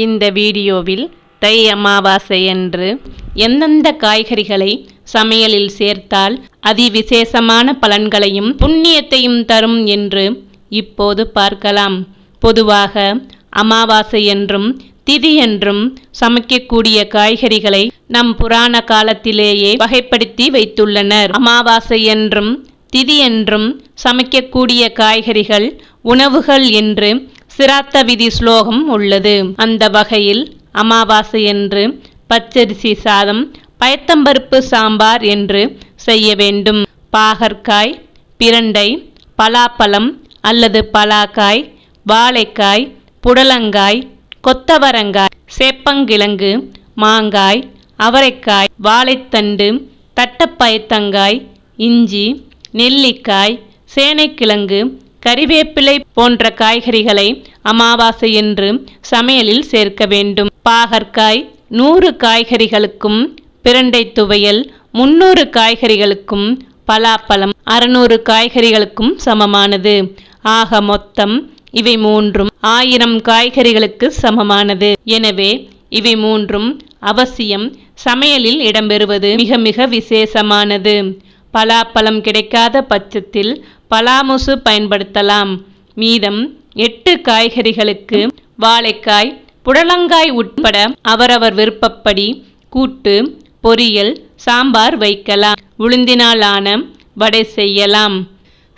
இந்த வீடியோவில் தை அமாவாசையன்று எந்தெந்த காய்கறிகளை சமையலில் சேர்த்தால் அதிவிசேஷமான பலன்களையும் புண்ணியத்தையும் தரும் என்று இப்போது பார்க்கலாம். பொதுவாக அமாவாசை என்றும் திதி என்றும் சமைக்கக்கூடிய காய்கறிகளை நம் புராண காலத்திலேயே வகைப்படுத்தி வைத்துள்ளனர். அமாவாசை என்றும் திதி என்றும் சமைக்கக்கூடிய காய்கறிகள் உணவுகள் என்று சிராத்த விதி ஸ்லோகம் உள்ளது. அந்த வகையில் அமாவாசை என்று பச்சரிசி சாதம், பயத்தம்பருப்பு சாம்பார் என்று செய்ய வேண்டும். பாகற்காய், பிரண்டை, பலாப்பழம் அல்லது பலாக்காய், வாழைக்காய், புடலங்காய், கொத்தவரங்காய், சேப்பங்கிழங்கு, மாங்காய், அவரைக்காய், வாழைத்தண்டு, தட்டப்பயத்தங்காய், இஞ்சி, நெல்லிக்காய், சேனைக்கிழங்கு, கறிவேப்பிலை போன்ற காய்கறிகளை அமாவாசை என்று சமையலில் சேர்க்க வேண்டும். பாகற்காய் 100 காய்கறிகளுக்கும், பிரண்டை துவையல் 300 காய்கறிகளுக்கும், பலாப்பழம் 600 காய்கறிகளுக்கும் சமமானது. ஆக மொத்தம் இவை மூன்றும் 1000 காய்கறிகளுக்கு சமமானது. எனவே இவை மூன்றும் அவசியம் சமையலில் இடம்பெறுவது மிக மிக விசேஷமானது. பலாப்பழம் கிடைக்காத பட்சத்தில் பலாமுசு பயன்படுத்தலாம். மீதம் 8 காய்கறிகளுக்கு வாழைக்காய், புடலங்காய் உட்பட அவரவர் விருப்பப்படி கூட்டு, பொரியல், சாம்பார் வைக்கலாம். உளுந்தினால் ஆன வடை செய்யலாம்.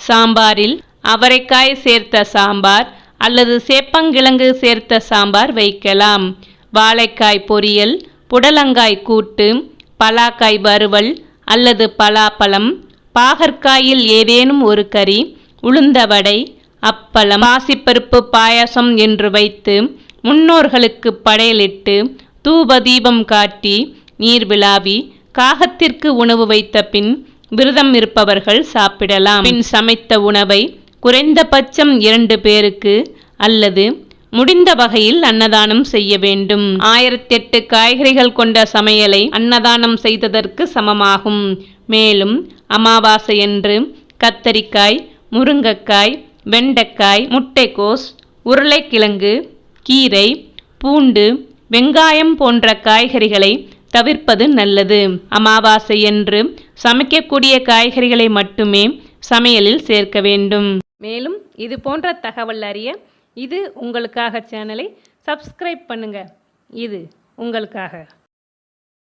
சாம்பாரில் அவரைக்காய் சேர்த்த சாம்பார் அல்லது சேப்பங்கிழங்கு சேர்த்த சாம்பார் வைக்கலாம். வாழைக்காய் பொரியல், புடலங்காய் கூட்டு, பலாக்காய் வறுவல் அல்லது பலாப்பழம், பாகற்காயில் ஏதேனும் ஒரு கறி, உளுந்த வடை, அப்பளம், பாசிப்பருப்பு பாயாசம் என்று வைத்து முன்னோர்களுக்கு படையலிட்டு தூப தீபம் காட்டி நீர் விழாவி காகத்திற்கு உணவு வைத்த பின் விரதம் இருப்பவர்கள் சாப்பிடலாம். பின் சமைத்த உணவை குறைந்தபட்சம் 2 பேருக்கு அல்லது முடிந்த வகையில் அன்னதானம் செய்ய வேண்டும். 1008 காய்கறிகள் கொண்ட சமையலை அன்னதானம் செய்ததற்கு சமமாகும். மேலும் அமாவாசையன்று கத்தரிக்காய், முருங்கைக்காய், வெண்டைக்காய், முட்டைக்கோஸ், உருளைக்கிழங்கு, கீரை, பூண்டு, வெங்காயம் போன்ற காய்கறிகளை தவிர்ப்பது நல்லது. அமாவாசையன்று சமைக்கக்கூடிய காய்கறிகளை மட்டுமே சமையலில் சேர்க்க வேண்டும். மேலும் இது போன்ற தகவல் அறிய இது உங்களுக்காக சேனலை சப்ஸ்கிரைப் பண்ணுங்க. இது உங்களுக்காக.